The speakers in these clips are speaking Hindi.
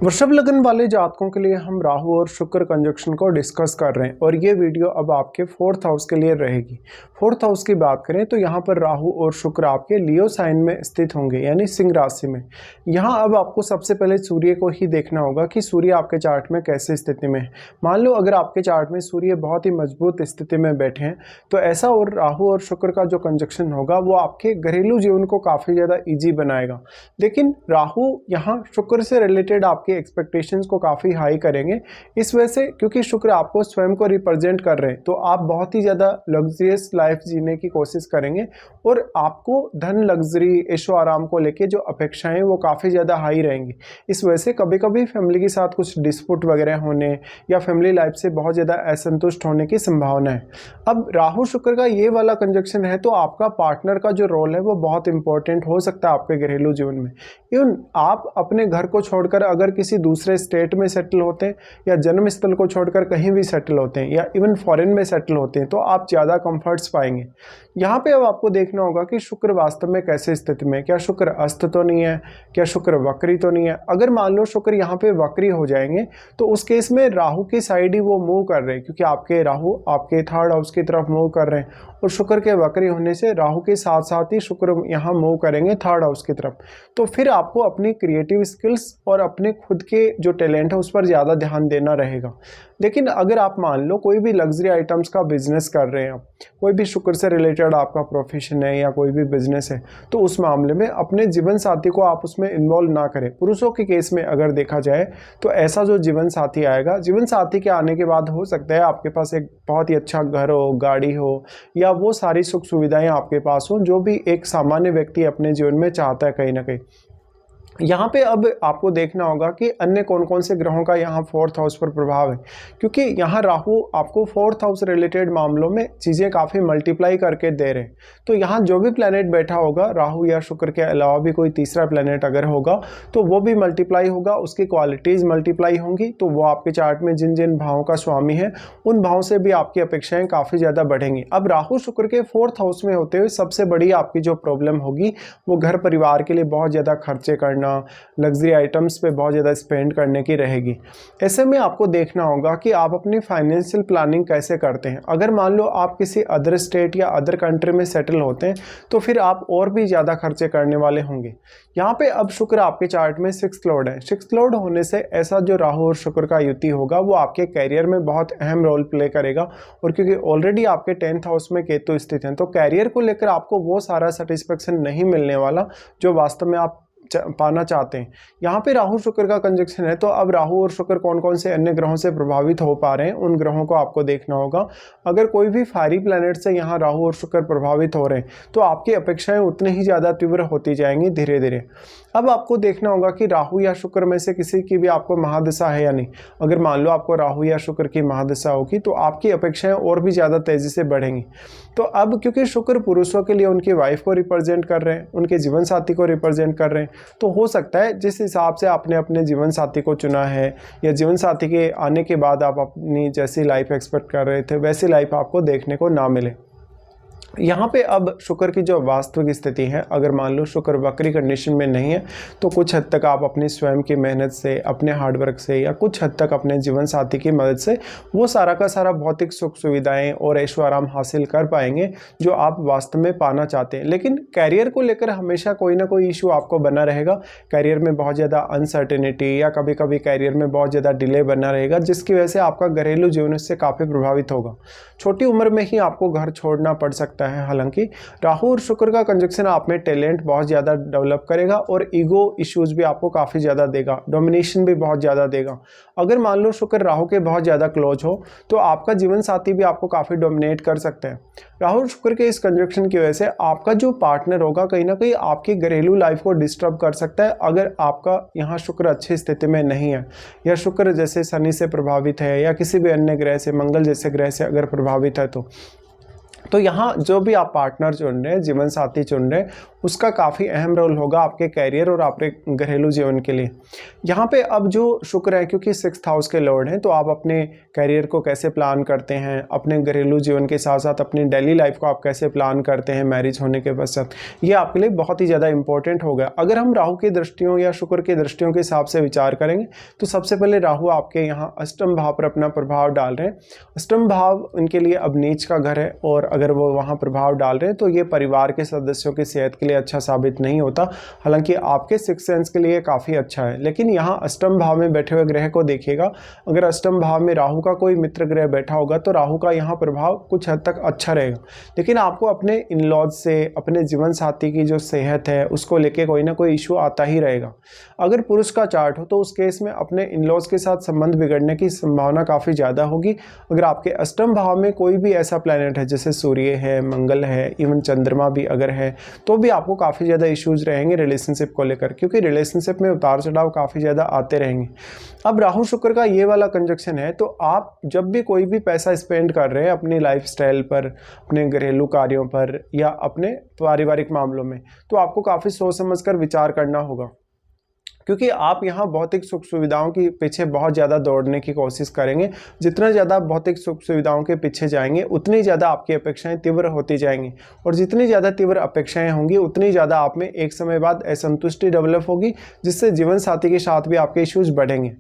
वृषभ लग्न वाले जातकों के लिए हम राहु और शुक्र कंजक्शन को डिस्कस कर रहे हैं और ये वीडियो अब आपके 4th हाउस के लिए रहेगी। 4th हाउस की बात करें तो यहाँ पर राहु और शुक्र आपके लियो साइन में स्थित होंगे यानी सिंह राशि में। यहाँ अब आपको सबसे पहले सूर्य को ही देखना होगा कि सूर्य आपके चार्ट में कैसे स्थिति में है। मान लो अगर आपके चार्ट में सूर्य बहुत ही मजबूत स्थिति में बैठे हैं तो ऐसा और राहु और शुक्र का जो कंजक्शन होगा वो आपके घरेलू जीवन को काफ़ी ज़्यादा ईजी बनाएगा। लेकिन राहु यहाँ शुक्र से रिलेटेड आपके एक्सपेक्टेशंस को काफ़ी हाई करेंगे। इस वजह से क्योंकि शुक्र आपको स्वयं को रिप्रेजेंट कर रहे हैं तो आप बहुत ही ज़्यादा लग्जरियस लाइफ जीने की कोशिश करेंगे और आपको धन, लग्जरी, ऐशो आराम को लेके जो अपेक्षाएं वो काफ़ी ज़्यादा हाई रहेंगी। इस वजह से कभी कभी फैमिली के साथ कुछ डिस्प्यूट वगैरह होने या फैमिली लाइफ से बहुत ज़्यादा असंतुष्ट होने की संभावना है। अब राहु शुक्र का ये वाला कंजक्शन है तो आपका पार्टनर का जो रोल है वो बहुत इंपॉर्टेंट हो सकता है आपके घरेलू जीवन में। इवन आप अपने घर को छोड़कर अगर किसी दूसरे स्टेट में सेटल होते हैं या जन्म स्थल को छोड़कर कहीं भी सेटल होते हैं या इवन फॉरेन में सेटल होते हैं तो आप ज़्यादा कंफर्ट्स पाएंगे। यहाँ पे अब आपको देखना होगा कि शुक्र वास्तव में कैसे स्थिति में, क्या शुक्र अस्त तो नहीं है, क्या शुक्र वक्री तो नहीं है। अगर मान लो शुक्र यहाँ पे वक्री हो जाएंगे तो उस केस में राहु की साइड ही वो मूव कर रहे हैं क्योंकि आपके राहु आपके 3rd हाउस की तरफ मूव कर रहे हैं और शुक्र के वक्री होने से राहु के साथ साथ ही शुक्र यहाँ मूव करेंगे 3rd हाउस की तरफ। तो फिर आपको अपनी क्रिएटिव स्किल्स और अपने खुद के जो टैलेंट है उस पर ज़्यादा ध्यान देना रहेगा। लेकिन अगर आप मान लो कोई भी लग्जरी आइटम्स का बिजनेस कर रहे हैं, कोई भी शुक्र से रिलेटेड आपका प्रोफेशन है या कोई भी बिजनेस है तो उस मामले में अपने जीवन साथी को आप उसमें इन्वॉल्व ना करें। पुरुषों के केस में अगर देखा जाए तो ऐसा जो जीवन साथी आएगा, जीवन साथी के आने के बाद हो सकता है आपके पास एक बहुत ही अच्छा घर हो, गाड़ी हो या वो सारी सुख सुविधाएं आपके पास हो जो भी एक सामान्य व्यक्ति अपने जीवन में चाहता है कहीं ना कहीं। यहाँ पे अब आपको देखना होगा कि अन्य कौन कौन से ग्रहों का यहाँ 4th हाउस पर प्रभाव है क्योंकि यहाँ राहु आपको 4th हाउस रिलेटेड मामलों में चीज़ें काफ़ी मल्टीप्लाई करके दे रहे हैं। तो यहाँ जो भी प्लैनेट बैठा होगा राहु या शुक्र के अलावा भी कोई तीसरा प्लैनेट अगर होगा तो वो भी मल्टीप्लाई होगा, उसकी क्वालिटीज़ मल्टीप्लाई होंगी। तो वो आपके चार्ट में जिन जिन भावों का स्वामी है उन भावों से भी आपकी अपेक्षाएँ काफ़ी ज़्यादा बढ़ेंगी। अब राहु शुक्र के 4th हाउस में होते हुए सबसे बड़ी आपकी जो प्रॉब्लम होगी वो घर परिवार के लिए बहुत ज़्यादा खर्चे करना, लग्जरी आइटम्स पे बहुत ज़्यादा स्पेंड करने की रहेगी। ऐसे में आपको देखना होगा कि आप अपनी फाइनेंशियल प्लानिंग कैसे करते हैं। अगर मान लो आप किसी अदर स्टेट या अदर कंट्री में सेटल होते हैं तो फिर आप और भी ज़्यादा खर्चे करने वाले होंगे। यहाँ पे अब शुक्र आपके चार्ट में 6th लॉर्ड है। 6th लॉर्ड होने से ऐसा जो राहु और शुक्र का युति होगा वो आपके कैरियर में बहुत अहम रोल प्ले करेगा और क्योंकि ऑलरेडी आपके 10th हाउस में केतु स्थित हैं तो कैरियर को लेकर आपको वो सारा सेटिस्फेक्शन नहीं मिलने वाला जो वास्तव में आप पाना चाहते हैं। यहाँ पे राहु शुक्र का कंजक्शन है तो अब राहु और शुक्र कौन कौन से अन्य ग्रहों से प्रभावित हो पा रहे हैं उन ग्रहों को आपको देखना होगा। अगर कोई भी फायरी प्लैनेट से यहाँ राहु और शुक्र प्रभावित हो रहे हैं तो आपकी अपेक्षाएं उतनी ही ज़्यादा तीव्र होती जाएंगी धीरे धीरे। अब आपको देखना होगा कि राहु या शुक्र में से किसी की भी आपको महादशा है या नहीं। अगर मान लो आपको राहु या शुक्र की महादशा होगी तो आपकी अपेक्षाएं और भी ज़्यादा तेज़ी से बढ़ेंगी। तो अब क्योंकि शुक्र पुरुषों के लिए उनकी वाइफ को रिप्रेजेंट कर रहे हैं, उनके जीवन साथी को रिप्रेजेंट कर रहे हैं, तो हो सकता है जिस हिसाब से आपने अपने जीवन साथी को चुना है या जीवन साथी के आने के बाद आप अपनी जैसी लाइफ एक्सपेक्ट कर रहे थे वैसी लाइफ आपको देखने को ना मिले। यहाँ पे अब शुक्र की जो वास्तविक स्थिति है, अगर मान लो शुक्र वक्री कंडीशन में नहीं है तो कुछ हद तक आप अपनी स्वयं की मेहनत से, अपने हार्डवर्क से या कुछ हद तक अपने जीवन साथी की मदद से वो सारा का सारा भौतिक सुख सुविधाएं और ऐशो आराम हासिल कर पाएंगे जो आप वास्तव में पाना चाहते हैं। लेकिन कैरियर को लेकर हमेशा कोई ना कोई इशू आपको बना रहेगा। कैरियर में बहुत ज़्यादा अनसर्टेनिटी या कभी कभी कैरियर में बहुत ज़्यादा डिले बना रहेगा जिसकी वजह से आपका घरेलू जीवन इससे काफ़ी प्रभावित होगा। छोटी उम्र में ही आपको घर छोड़ना पड़ सकता है। हालांकि राहु और शुक्र का कंजक्शन आप में टैलेंट बहुत ज़्यादा डेवलप करेगा और ईगो इश्यूज भी आपको काफ़ी ज़्यादा देगा, डोमिनेशन भी बहुत ज़्यादा देगा। अगर मान लो शुक्र राहु के बहुत ज़्यादा क्लोज हो तो आपका जीवन साथी भी आपको काफ़ी डोमिनेट कर सकते हैं। राहु और शुक्र के इस कंजक्शन की वजह से आपका जो पार्टनर होगा कहीं ना कहीं आपकी घरेलू लाइफ को डिस्टर्ब कर सकता है अगर आपका यहाँ शुक्र अच्छी स्थिति में नहीं है या शुक्र जैसे शनि से प्रभावित है या किसी भी अन्य ग्रह से, मंगल जैसे ग्रह से अगर प्रभावित है तो यहाँ जो भी आप पार्टनर चुन रहे हैं, जीवन साथी चुन रहे हैं, उसका काफ़ी अहम रोल होगा आपके कैरियर और आपके घरेलू जीवन के लिए। यहाँ पे अब जो शुक्र है, क्योंकि 6th हाउस के लॉर्ड हैं, तो आप अपने कैरियर को कैसे प्लान करते हैं, अपने घरेलू जीवन के साथ साथ अपनी डेली लाइफ को आप कैसे प्लान करते हैं मैरिज होने के पश्चात, ये आपके लिए बहुत ही ज़्यादा इंपॉर्टेंट होगा। अगर हम राहु की दृष्टियों या शुक्र की दृष्टियों के हिसाब से विचार करेंगे तो सबसे पहले राहु आपके यहाँ अष्टम भाव पर अपना प्रभाव डाल रहे हैं। अष्टम भाव उनके लिए अब नीच का घर है, और अगर वो वहाँ प्रभाव डाल रहे हैं तो ये परिवार के सदस्यों की सेहत के लिए अच्छा साबित नहीं होता। हालांकि आपके सिक्स सेंस के लिए काफ़ी अच्छा है, लेकिन यहाँ अष्टम भाव में बैठे हुए ग्रह को देखिएगा। अगर अष्टम भाव में राहु का कोई मित्र ग्रह बैठा होगा तो राहु का यहाँ प्रभाव कुछ हद तक अच्छा रहेगा, लेकिन आपको अपने इन लॉज से, अपने जीवन साथी की जो सेहत है उसको लेके कोई ना कोई इशू आता ही रहेगा। अगर पुरुष का चार्ट हो तो उस केस में अपने इन लॉज के साथ संबंध बिगड़ने की संभावना काफ़ी ज़्यादा होगी। अगर आपके अष्टम भाव में कोई भी ऐसा प्लैनेट है, जैसे सूर्य है, मंगल है, इवन चंद्रमा भी अगर है, तो भी आपको काफ़ी ज़्यादा इश्यूज रहेंगे रिलेशनशिप को लेकर, क्योंकि रिलेशनशिप में उतार चढ़ाव काफ़ी ज़्यादा आते रहेंगे। अब राहु शुक्र का ये वाला कंजक्शन है, तो आप जब भी कोई भी पैसा स्पेंड कर रहे हैं अपनी लाइफस्टाइल पर, अपने घरेलू कार्यों पर या अपने पारिवारिक मामलों में, तो आपको काफ़ी सोच समझ कर विचार करना होगा, क्योंकि आप यहाँ भौतिक सुख सुविधाओं के पीछे बहुत ज़्यादा दौड़ने की कोशिश करेंगे। जितना ज़्यादा भौतिक सुख सुविधाओं के पीछे जाएंगे उतनी ज़्यादा आपकी अपेक्षाएं तीव्र होती जाएंगी, और जितनी ज़्यादा तीव्र अपेक्षाएं होंगी उतनी ज़्यादा आप में एक समय बाद असंतुष्टि डेवलप होगी, जिससे जीवन साथी के साथ भी आपके इश्यूज बढ़ेंगे।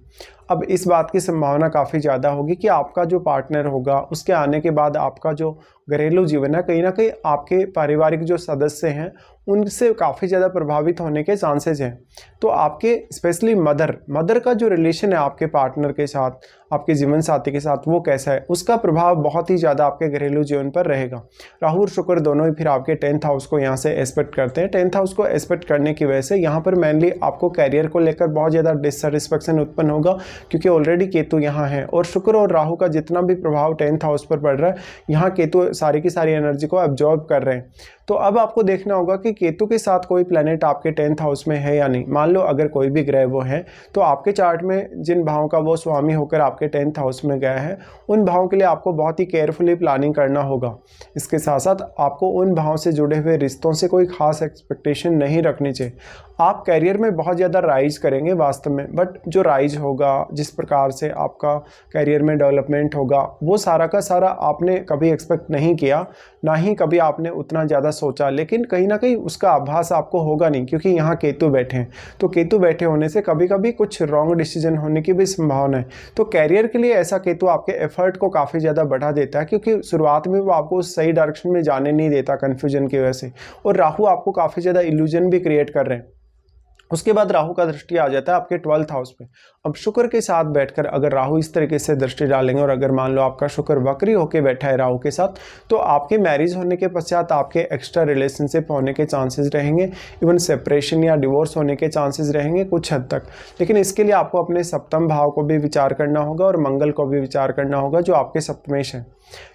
अब इस बात की संभावना काफ़ी ज़्यादा होगी कि आपका जो पार्टनर होगा उसके आने के बाद आपका जो घरेलू जीवन है, कहीं ना कहीं आपके पारिवारिक जो सदस्य हैं उनसे काफ़ी ज़्यादा प्रभावित होने के चांसेस हैं। तो आपके स्पेशली मदर का जो रिलेशन है आपके पार्टनर के साथ, आपके जीवन साथी के साथ, वो कैसा है, उसका प्रभाव बहुत ही ज़्यादा आपके घरेलू जीवन पर रहेगा। राहु और शुक्र दोनों ही फिर आपके 10th हाउस को यहाँ से एस्पेक्ट करते हैं। 10th हाउस को एस्पेक्ट करने की वजह से यहाँ पर मेनली आपको कैरियर को लेकर बहुत ज़्यादा डिससेटिस्फेक्शन उत्पन्न होगा, क्योंकि ऑलरेडी केतु यहाँ है, और शुक्र और राहु का जितना भी प्रभाव 10th हाउस पर पड़ रहा है, यहाँ केतु सारी की सारी एनर्जी को एब्जॉर्ब कर रहे हैं। तो अब आपको देखना होगा कि केतु के साथ कोई प्लैनेट आपके 10th हाउस में है या नहीं। मान लो अगर कोई भी ग्रह वो है, तो आपके चार्ट में जिन भावों का वो स्वामी होकर आपके 10th हाउस में गया है, उन भावों के लिए आपको बहुत ही केयरफुली प्लानिंग करना होगा। इसके साथ साथ आपको उन भावों से जुड़े हुए रिश्तों से कोई खास एक्सपेक्टेशन नहीं रखनी चाहिए। आप कैरियर में बहुत ज़्यादा राइज करेंगे वास्तव में, बट जो राइज होगा, जिस प्रकार से आपका कैरियर में डेवलपमेंट होगा, वो सारा का सारा आपने कभी एक्सपेक्ट नहीं किया, ना ही कभी आपने उतना ज़्यादा सोचा, लेकिन कहीं ना कहीं उसका आभास आपको होगा नहीं, क्योंकि यहाँ केतु बैठे हैं। तो केतु बैठे होने से कभी कभी कुछ रॉन्ग डिसीजन होने की भी संभावना है। तो कैरियर के लिए ऐसा केतु आपके एफर्ट को काफ़ी ज़्यादा बढ़ा देता है, क्योंकि शुरुआत में वो आपको सही डायरेक्शन में जाने नहीं देता कन्फ्यूजन की वजह से, और राहु आपको काफ़ी ज़्यादा इल्यूजन भी क्रिएट कर रहे हैं। उसके बाद राहु का दृष्टि आ जाता है आपके 12th हाउस पे। अब शुक्र के साथ बैठकर अगर राहु इस तरीके से दृष्टि डालेंगे, और अगर मान लो आपका शुक्र वक्री होकर बैठा है राहु के साथ, तो आपके मैरिज होने के पश्चात आपके एक्स्ट्रा रिलेशनशिप होने के चांसेस रहेंगे, इवन सेपरेशन या डिवोर्स होने के चांसेस रहेंगे कुछ हद तक। लेकिन इसके लिए आपको अपने सप्तम भाव को भी विचार करना होगा और मंगल को भी विचार करना होगा, जो आपके सप्तमेश है।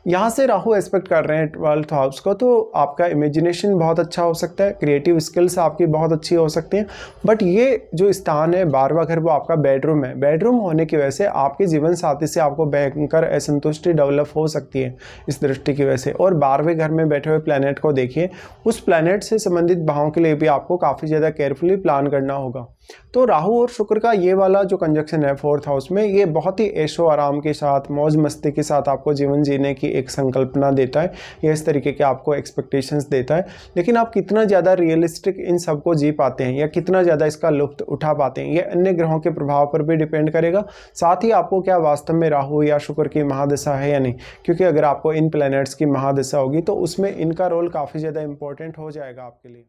यहाँ से राहु एक्सपेक्ट कर रहे हैं 12th हाउस को, तो आपका इमेजिनेशन बहुत अच्छा हो सकता है, क्रिएटिव स्किल्स आपकी बहुत अच्छी हो सकती हैं। बट ये जो स्थान है 12वां घर, वो आपका बेडरूम है। बेडरूम होने की वजह से आपके जीवन साथी से आपको भयंकर असंतुष्टि डेवलप हो सकती है इस दृष्टि की वजह से। और 12वें घर में बैठे हुए प्लैनेट को देखिए, उस प्लैनेट से संबंधित भावों के लिए भी आपको काफ़ी ज़्यादा केयरफुली प्लान करना होगा। तो राहु और शुक्र का ये वाला जो कंजक्शन है 4th हाउस में, ये बहुत ही ऐशो आराम के साथ, मौज मस्ती के साथ आपको जीवन जीने की एक संकल्पना देता है, या इस तरीके के आपको एक्सपेक्टेशंस देता है। लेकिन आप कितना ज़्यादा रियलिस्टिक इन सब को जी पाते हैं, या कितना ज़्यादा इसका लुत्फ उठा पाते हैं, ये अन्य ग्रहों के प्रभाव पर भी डिपेंड करेगा। साथ ही आपको क्या वास्तव में राहु या शुक्र की महादशा है या नहीं, क्योंकि अगर आपको इन प्लैनेट्स की महादशा होगी तो उसमें इनका रोल काफ़ी ज़्यादा इंपॉर्टेंट हो जाएगा आपके लिए।